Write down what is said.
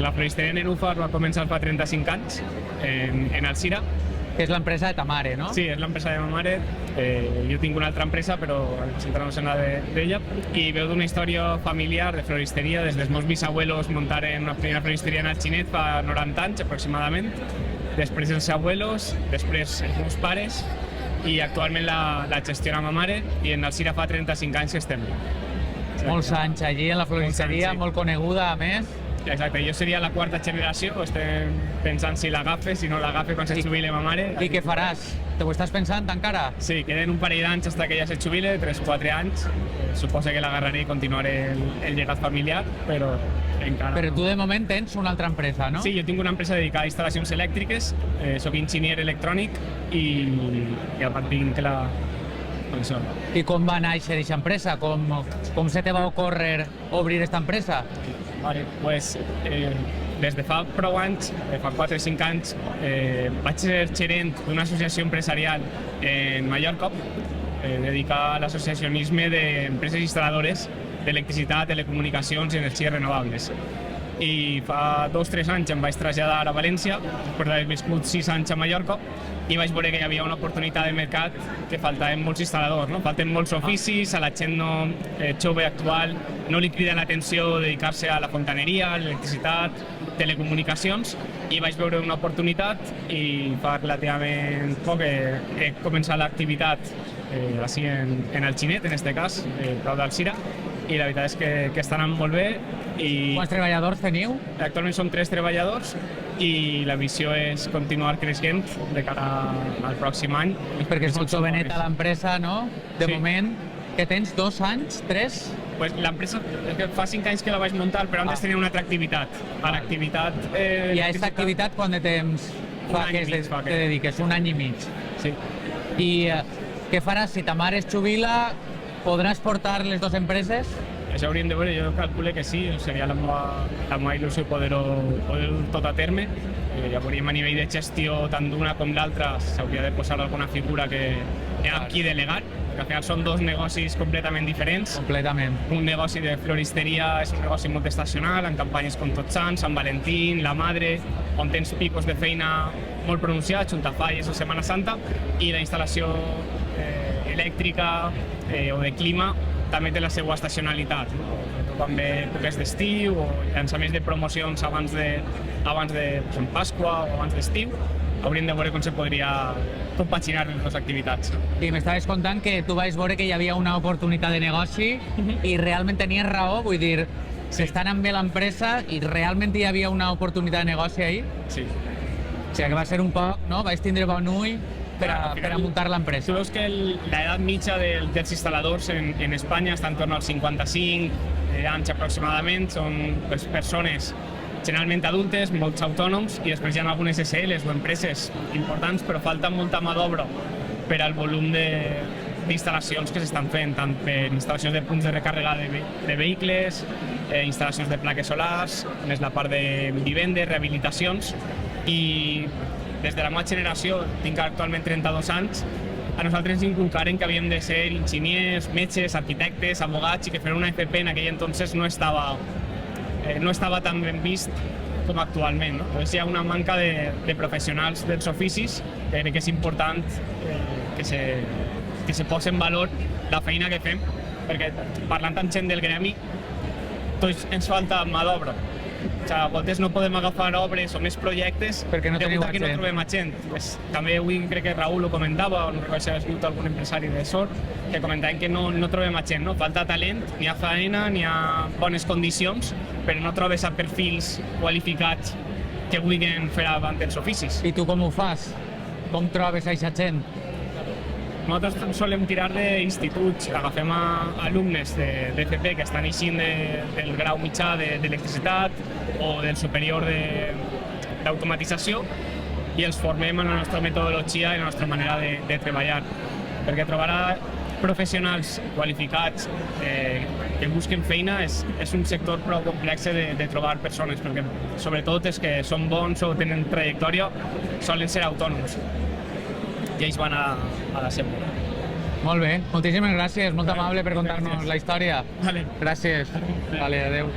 La floristeria Nenúfar va començar fa 35 anys en Alzira. Que és l'empresa de ta mare, no? Sí, és l'empresa de ma mare. Jo tinc una altra empresa, però centrant-nos en la d'ella. I veu d'una història familiar de floristeria. Des dels meus bisabuelos muntaren una primera floristeria en Alginet fa 90 anys aproximadament. Després els abuelos, després els meus pares, i actualment la gestiona ma mare, i en Alzira fa 35 anys que estem. Molts anys allí en la floristeria, sí. molt coneguda a més. Exacte, jo seria la quarta generació, estem pensant si l'agafe, si no l'agafe quan se jubile ma mare. I què faràs? Te ho estàs pensant encara? Sí, queden un parell d'anys fins que ella se jubile, 3-4 anys. Suposo que l'agarraré i continuaré el llegat familiar, però encara... Però tu de moment tens una altra empresa, no? Sí, jo tinc una empresa dedicada a instal·lacions elèctriques, soc enginyer electrònic i a part tinc la... Això. I com va néixer aquesta empresa? Com se te va ocórrer obrir aquesta empresa? Vale, pues, des de fa prou anys, fa 4 o 5 anys, vaig ser gerent d'una associació empresarial en Mallorca dedicada a l'associacionisme d'empreses instal·ladores d'electricitat, telecomunicacions i energies renovables. I fa 2 o 3 anys em vaig traslladar a València, després d'haver viscut 6 anys a Mallorca, i vaig veure que hi havia una oportunitat de mercat que faltaven molts instal·ladors, no? Falten molts oficis, a la gent jove actual no li crida l'atenció dedicar-se a la fontaneria, a l'electricitat, telecomunicacions, i vaig veure una oportunitat i fa relativament poc he començat l'activitat així en Alginet, en este cas, prop d'Alzira, i la veritat és que està anant molt bé. Quants treballadors teniu? Actualment som 3 treballadors i la visió és continuar creixent de cara al pròxim any. Perquè és molt joveneta l'empresa, no? De Sí. moment, que tens 2 anys, 3? Pues l'empresa fa 5 anys que la vaig muntar, però antes tenia una altra activitat. A l'activitat... I a aquesta activitat quant de temps fa que te dediques? Un any i mig. Sí. I què faràs? Si ta mare es jubila, podràs portar les 2 empreses? Això hauríem de veure, jo calculo que sí, seria la meva il·lusió poder-ho dur tot a terme. Ja veuríem a nivell de gestió, tant d'una com l'altra, s'hauria de posar alguna figura que amb qui delegar, que al final són 2 negocis completament diferents. Completament. Un negoci de floristeria és un negoci molt estacional, en campanyes com Tots Sants, Sant Valentín, la Madre, on tens picos de feina molt pronunciats, Juntafalles o Setmana Santa, i la instal·lació elèctrica o de clima també té la seva estacionalitat, també èpoques d'estiu o llançaments de promocions abans de Pasqua o abans d'estiu. Hauríem de veure com se podria compaginar les dues activitats. I m'estaves contant que tu vas veure que hi havia una oportunitat de negoci i realment tenies raó, vull dir, s'està anant bé l'empresa i realment hi havia una oportunitat de negoci ahí? Sí. O sigui que va ser un poc, no? Vaig tindre bon ull per a muntar l'empresa. Tu veus que l'edat mitja dels instal·ladors en Espanya està en torn als 55 anys aproximadament, són persones generalment adultes, molts autònoms, i després hi ha algunes SLs o empreses importants, però falta molta mà d'obra per al volum d'instal·lacions que s'estan fent, tant per instal·lacions de punts de recàrrega de vehicles, instal·lacions de plaques solars, més la part de vivendes, rehabilitacions, i des de la meva generació, tinc actualment 32 anys, a nosaltres ens inculcaren que havíem de ser enginyers, metges, arquitectes, abogats, i que fer una FP en aquell entonces no estava tan ben vist com actualment. No? Llavors hi ha una manca de professionals dels oficis, que crec que és important que se posi en valor la feina que fem, perquè parlant amb gent del gremi, tots ens falta mà d'obra. O sigui, a voltes no podem agafar obres o més projectes perquè no teniu que no trobem a gent. Pues, també avui crec que Raül ho comentava, o no recordo si ha escrit algun empresari de sort, que comentaven que no trobem a gent, no? Falta talent, n'hi ha feina, n'hi ha bones condicions, però no trobes a perfils qualificats que vulguin fer avant els oficis. I tu com ho fas? Com trobes aquesta gent? Nosaltres solem tirar d'instituts, agafem alumnes d'FP que estan eixint del grau mitjà d'electricitat o del superior d'automatització i els formem en la nostra metodologia i la nostra manera de treballar. Perquè trobar professionals qualificats que busquen feina és un sector prou complex de trobar persones, perquè sobretot els que són bons o tenen trajectòria solen ser autònoms. I ells van a la seva. Molt bé, moltíssimes gràcies, molt amable per contar-nos la història. Vale. Gràcies. Vale, adeu.